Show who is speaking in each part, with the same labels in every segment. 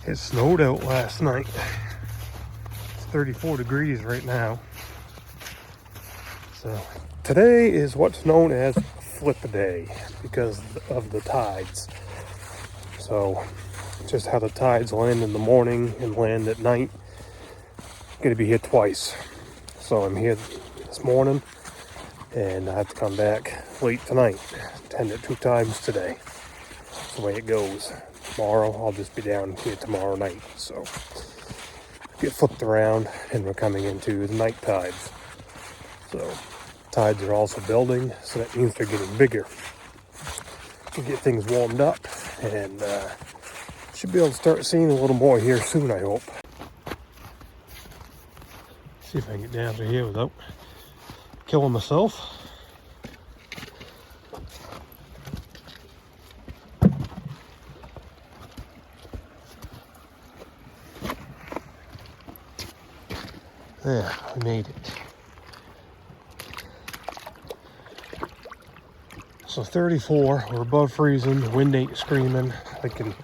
Speaker 1: It snowed out last night. It's 34 degrees right now. So today is what's known as flip a day because of the tides. So just how the tides land in the morning and land at night. I'm gonna be here twice. So I'm here this morning and I have to come back late tonight. Attend it 2 times today. That's the way it goes. Tomorrow I'll just be down here tomorrow night. So get flipped around and we're coming into the night tides. So tides are also building, so that means they're getting bigger. We'll get things warmed up and should be able to start seeing a little more here soon, I hope. See if I can get down to here without killing myself. There, we made it. So 34, we're above freezing, the wind ain't screaming. I can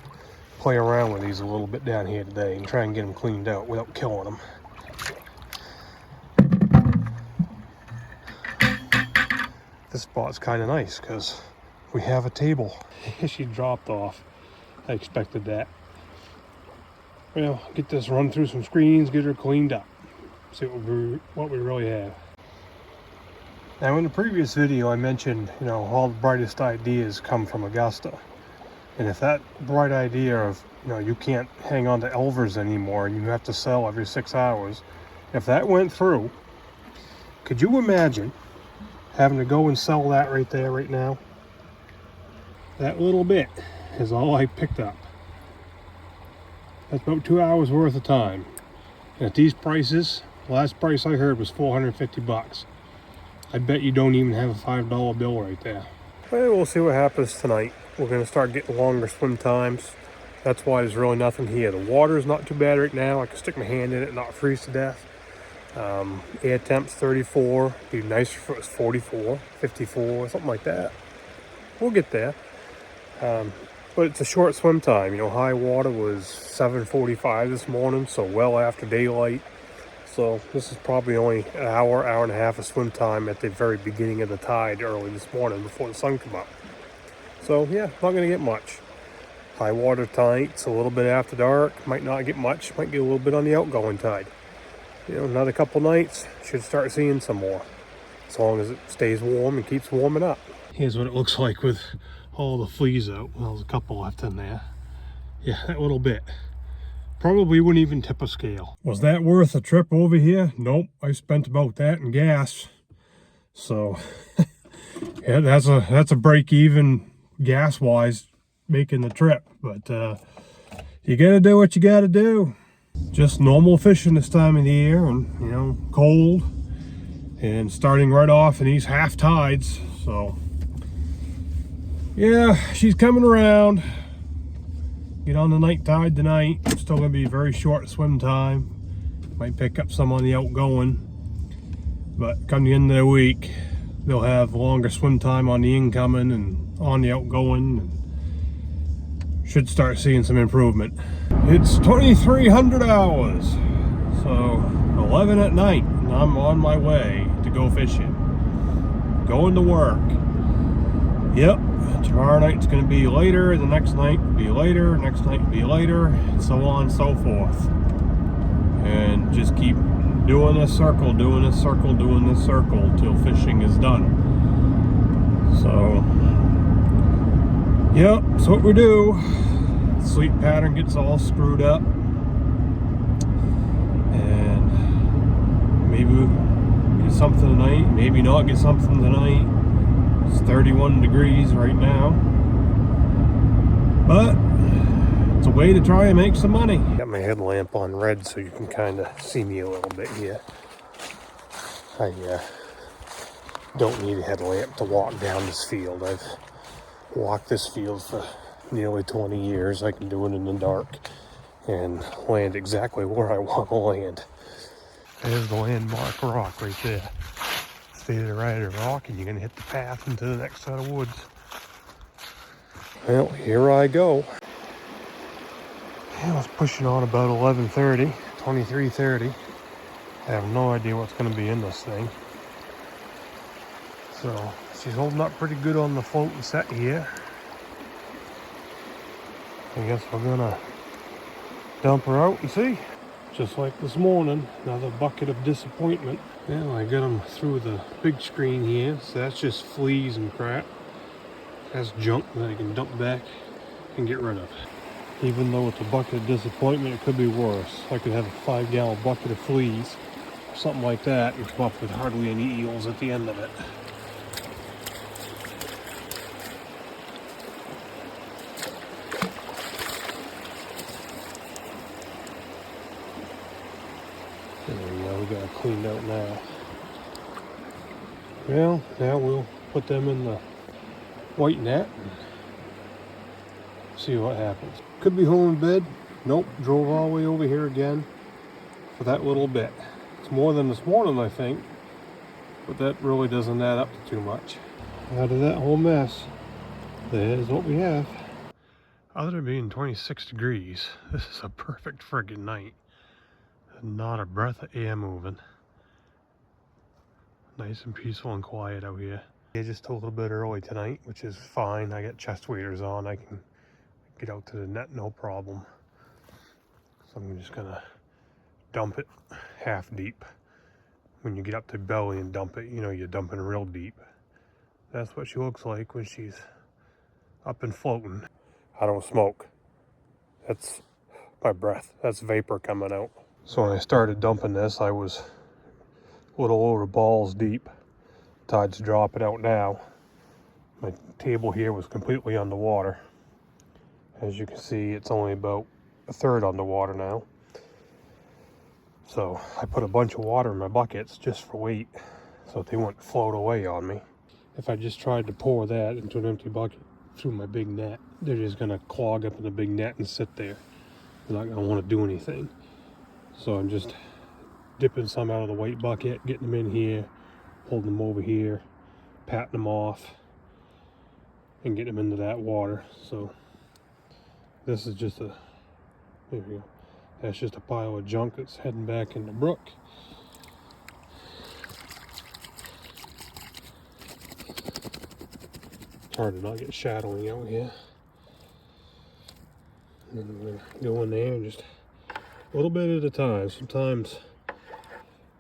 Speaker 1: play around with these a little bit down here today and try and get them cleaned out without killing them. This spot's kind of nice because we have a table. She dropped off. I expected that. Well, get this run through some screens, get her cleaned up. See what we really have. Now in the previous video I mentioned, all the brightest ideas come from Augusta. And if that bright idea of, you can't hang on to Elvers anymore and you have to sell every 6 hours, if that went through, could you imagine having to go and sell that right there, right now? That little bit is all I picked up. That's about 2 hours worth of time. And at these prices, the last price I heard was $450. I bet you don't even have a $5 bill right there. Well, we'll see what happens tonight. We're going to start getting longer swim times. That's why there's really nothing here. The water is not too bad right now. I can stick my hand in it and not freeze to death. Air temp's 34. It'd be nicer if it was 44, 54, something like that. We'll get there. But it's a short swim time. High water was 7:45 this morning, so well after daylight. So this is probably only an hour, hour and a half of swim time at the very beginning of the tide early this morning before the sun come up. So yeah, not gonna get much. High water tonight's a little bit after dark. Might not get much, might get a little bit on the outgoing tide. Another couple nights, should start seeing some more. As long as it stays warm and keeps warming up. Here's what it looks like with all the fleas out. Well, there's a couple left in there. Yeah, that little bit. Probably wouldn't even tip a scale. Was that worth a trip over here? Nope, I spent about that in gas. So, yeah, that's a break even gas wise making the trip. But you gotta do what you gotta do. Just normal fishing this time of the year, and cold, and starting right off in these half tides. So, yeah, she's coming around. Get on the night tide tonight. It's still going to be a very short swim time. Might pick up some on the outgoing. But come the end of the week, they'll have longer swim time on the incoming and on the outgoing. And should start seeing some improvement. It's 2,300 hours. So 11 at night. And I'm on my way to go fishing. Going to work. Yep. Tomorrow night's going to be later, the next night will be later, next night will be later, and so on and so forth. And just keep doing this circle, doing this circle, doing this circle till fishing is done. So, yep, that's what we do. Sleep pattern gets all screwed up. And maybe we'll get something tonight, maybe not get something tonight. It's 31 degrees right now, but it's a way to try and make some money. Got my headlamp on red so you can kind of see me a little bit here. I don't need a headlamp to walk down this field. I've walked this field for nearly 20 years. I can do it in the dark and land exactly where I want to land. There's the landmark rock right there. Stay to the right of the rock and you're going to hit the path into the next set of woods. Well, here I go. Yeah, I was pushing on about 11:30, 23:30. I have no idea what's going to be in this thing. So she's holding up pretty good on the float and set here. I guess we're gonna dump her out and see. Just like this morning, another bucket of disappointment. Well, I got them through the big screen here, so that's just fleas and crap. That's junk that I can dump back and get rid of. Even though it's a bucket of disappointment, it could be worse. I could have a 5-gallon bucket of fleas, or something like that, and come up with hardly any eels at the end of it. There we go, we got it cleaned out now. Well, now we'll put them in the white net and see what happens. Could be home in bed. Nope, drove all the way over here again for that little bit. It's more than this morning, I think, but that really doesn't add up to too much. Out of that whole mess, there's what we have. Other than being 26 degrees, this is a perfect friggin' night. Not a breath of air moving. Nice and peaceful and quiet out here. I just a little bit early tonight, which is fine. I got chest waders on. I can get out to the net no problem. So I'm just gonna dump it half deep. When you get up to belly and dump it, you know you're dumping real deep. That's what she looks like when she's up and floating. I don't smoke. That's my breath. That's vapor coming out. So when I started dumping this, I was a little over balls deep. Tide's dropping out now. My table here was completely underwater. As you can see, it's only about a third underwater now. So I put a bunch of water in my buckets just for weight, so that they wouldn't float away on me. If I just tried to pour that into an empty bucket through my big net, they're just gonna clog up in the big net and sit there. They're not gonna want to do anything. So I'm just dipping some out of the white bucket, getting them in here, holding them over here, patting them off, and getting them into that water. So this is just a, there we go. That's just a pile of junk that's heading back in the brook. It's hard to not get shadowing out here. And then we're gonna go in there and just a little bit at a time. Sometimes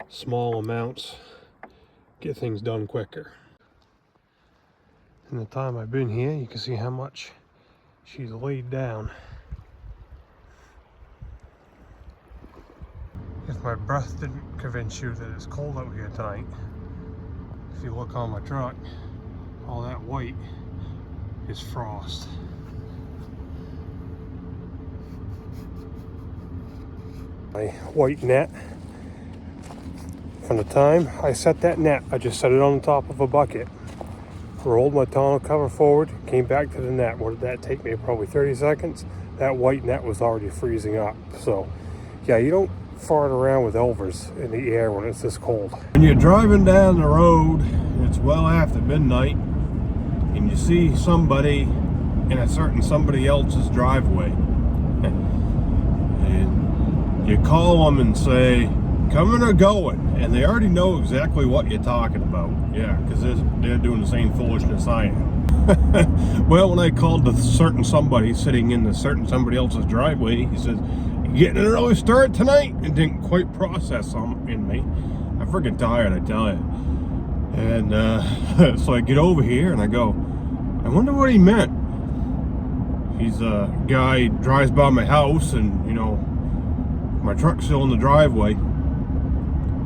Speaker 1: small amounts get things done quicker. In the time I've been here, you can see how much she's laid down. If my breath didn't convince you that it's cold out here tonight, if you look on my truck, all that white is frost. My white net, from the time I set that net, I just set it on the top of a bucket, rolled my tonneau cover forward, came back to the net. What did that take me? Probably 30 seconds. That white net was already freezing up. So yeah, you don't fart around with Elvers in the air when it's this cold. When you're driving down the road, it's well after midnight, and you see somebody in a certain somebody else's driveway, and you call them and say, coming or going, and they already know exactly what you're talking about. Yeah, because they're doing the same foolishness I am. Well, when I called the certain somebody sitting in the certain somebody else's driveway, he says, "You getting an early start tonight?" And didn't quite process something in me. I'm freaking tired, I tell you. And so I get over here and I go, I wonder what he meant. He's a guy drives by my house, and you know, my truck's still in the driveway.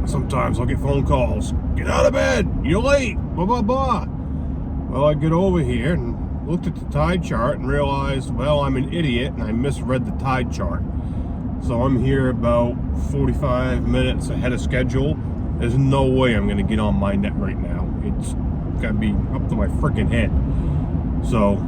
Speaker 1: Sometimes I'll get phone calls, get out of bed, you're late, blah, blah, blah. Well, I get over here and looked at the tide chart and realized, well, I'm an idiot and I misread the tide chart. So I'm here about 45 minutes ahead of schedule. There's no way I'm gonna get on my net right now. It's gotta be up to my freaking head. So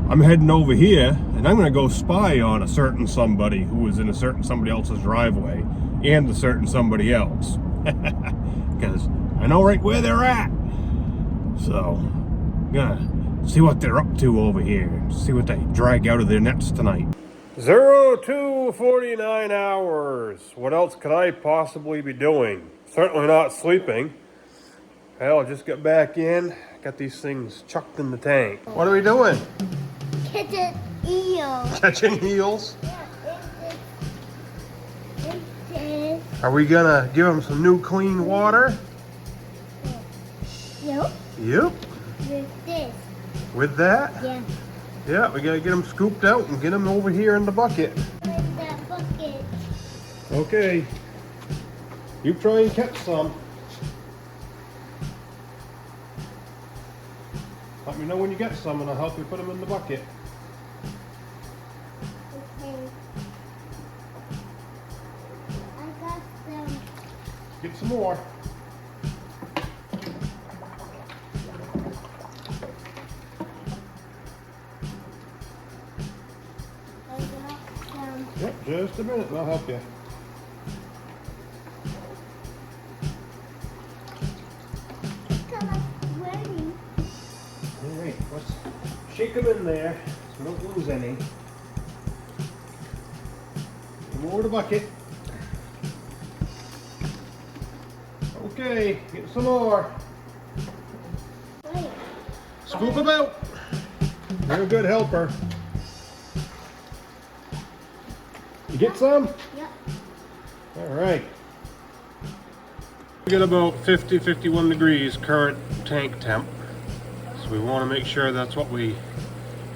Speaker 1: I'm heading over here and I'm gonna go spy on a certain somebody who was in a certain somebody else's driveway and a certain somebody else. Because I know right where they're at. So I'm gonna see what they're up to over here and see what they drag out of their nets tonight. 02:49 hours. What else could I possibly be doing? Certainly not sleeping. Hell, just got back in. Got these things chucked in the tank. What are we doing?
Speaker 2: Catching eels.
Speaker 1: Catching eels?
Speaker 2: Yeah,
Speaker 1: Are we gonna give them some new clean water?
Speaker 2: Nope.
Speaker 1: Yep.
Speaker 2: With this.
Speaker 1: With that?
Speaker 2: Yeah.
Speaker 1: Yeah, we gotta get them scooped out and get them over here in the bucket.
Speaker 2: With that bucket.
Speaker 1: Okay. You try and catch some. Let me know when you get some and I'll help you put them in the bucket.
Speaker 2: Okay. I got some.
Speaker 1: Get some more.
Speaker 2: I got some.
Speaker 1: Yep, just a minute and I'll help you. Alright, let's shake them in there so we don't lose any. Come over the bucket. Okay, get some more.
Speaker 2: Wait.
Speaker 1: Scoop them out. You're a good helper. You get some?
Speaker 2: Yep.
Speaker 1: Alright. We got about 51 degrees current tank temp. So we want to make sure that's what we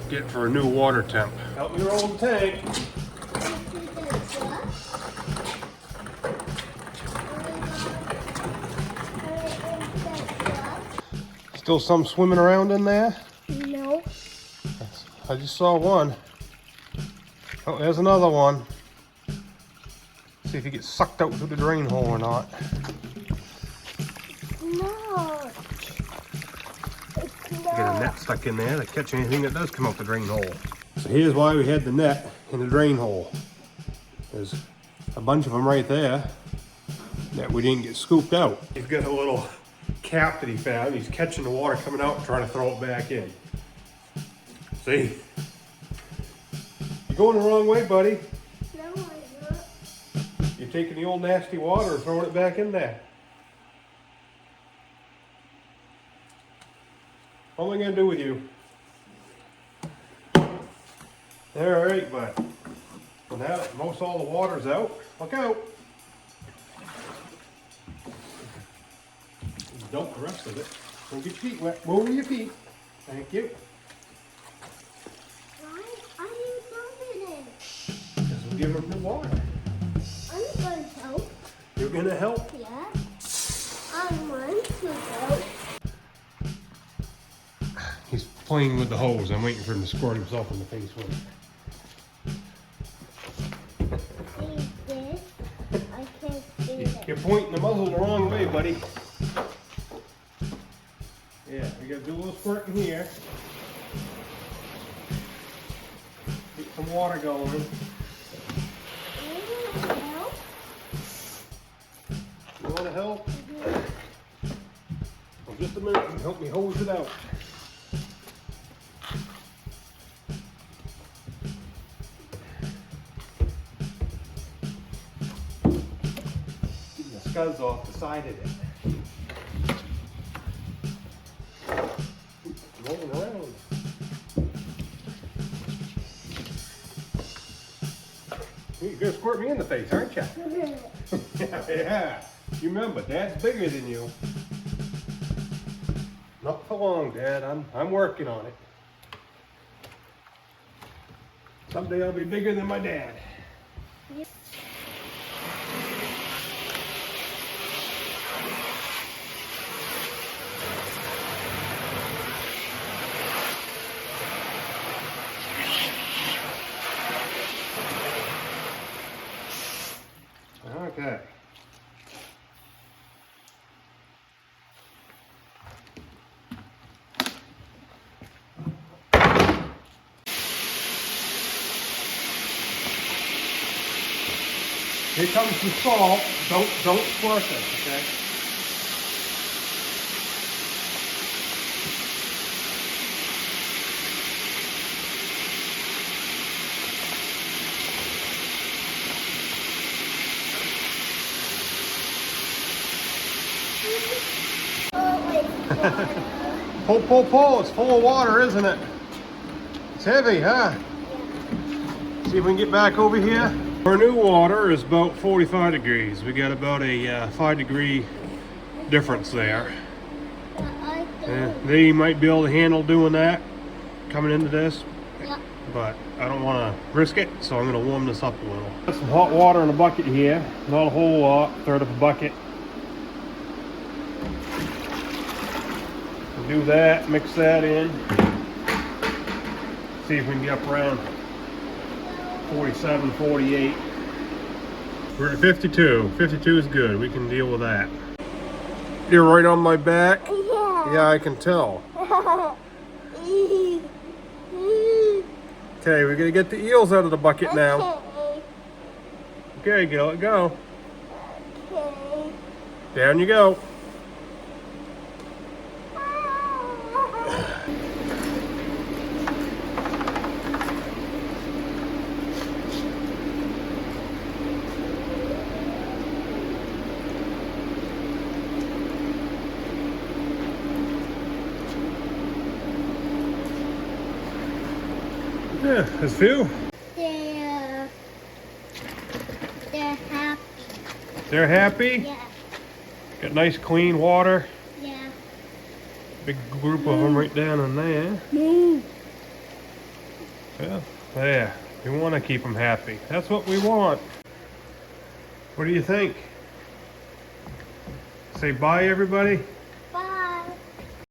Speaker 1: get for a new water temp. Help me roll the tank. Still some swimming around in there?
Speaker 2: No.
Speaker 1: I just saw one. Oh, there's another one. See if he gets sucked out through the drain hole or not.
Speaker 2: No.
Speaker 1: Get a net stuck in there to catch anything that does come out the drain hole. So here's why we had the net in the drain hole. There's a bunch of them right there that we didn't get scooped out. He's got a little cap that he found. He's catching the water coming out and trying to throw it back in. See? You're going the wrong way, buddy.
Speaker 2: No, I'm not.
Speaker 1: You're taking the old nasty water and throwing it back in there. What am I gonna do with you? All right, bud. Well, now that most all the water's out, look out. Dump the rest of it. Don't get your feet wet. Move your feet. Thank you.
Speaker 2: Why are you dumping it?
Speaker 1: Because we're giving them the water.
Speaker 2: I'm going to help.
Speaker 1: You're gonna help?
Speaker 2: Yeah. I'm going to help.
Speaker 1: He's playing with the hose. I'm waiting for him to squirt himself in the face with it.
Speaker 2: See this? I can't see it.
Speaker 1: You're pointing the muzzle the wrong way, buddy. Yeah, we gotta do a little squirt in here. Get some water going.
Speaker 2: Help?
Speaker 1: You wanna help? Well, just a minute, you can help me hose it out. Getting the scuds off the side of it. Rolling around. You're gonna squirt me in the face, aren't you? Yeah. You remember, Dad's bigger than you. Not for long, Dad. I'm working on it. Someday I'll be bigger than my dad.
Speaker 2: Yep.
Speaker 1: Okay. Here comes the salt. Don't squirt it, okay? Pull, pull, pull. It's full of water, isn't it? It's heavy, huh? See if we can get back over here. Our new water is about 45 degrees. We got about a 5-degree difference there. They might be able to handle doing that coming into this, but I don't want to risk it, so I'm going to warm this up a little. Got some hot water in a bucket here, not a whole lot, third of a bucket. We'll do that, mix that in, see if we can get up around 47, 48. We're at 52. 52 is good. We can deal with that. You're right on my back? Yeah, I can tell. Okay, we're gonna get the eels out of the bucket now. Okay, let go. Down you go. Yeah, there's a few.
Speaker 2: They're happy.
Speaker 1: They're happy?
Speaker 2: Yeah.
Speaker 1: Got nice clean water.
Speaker 2: Yeah.
Speaker 1: Big group of them right down in there. Yeah, there. We want to keep them happy. That's what we want. What do you think? Say bye, everybody.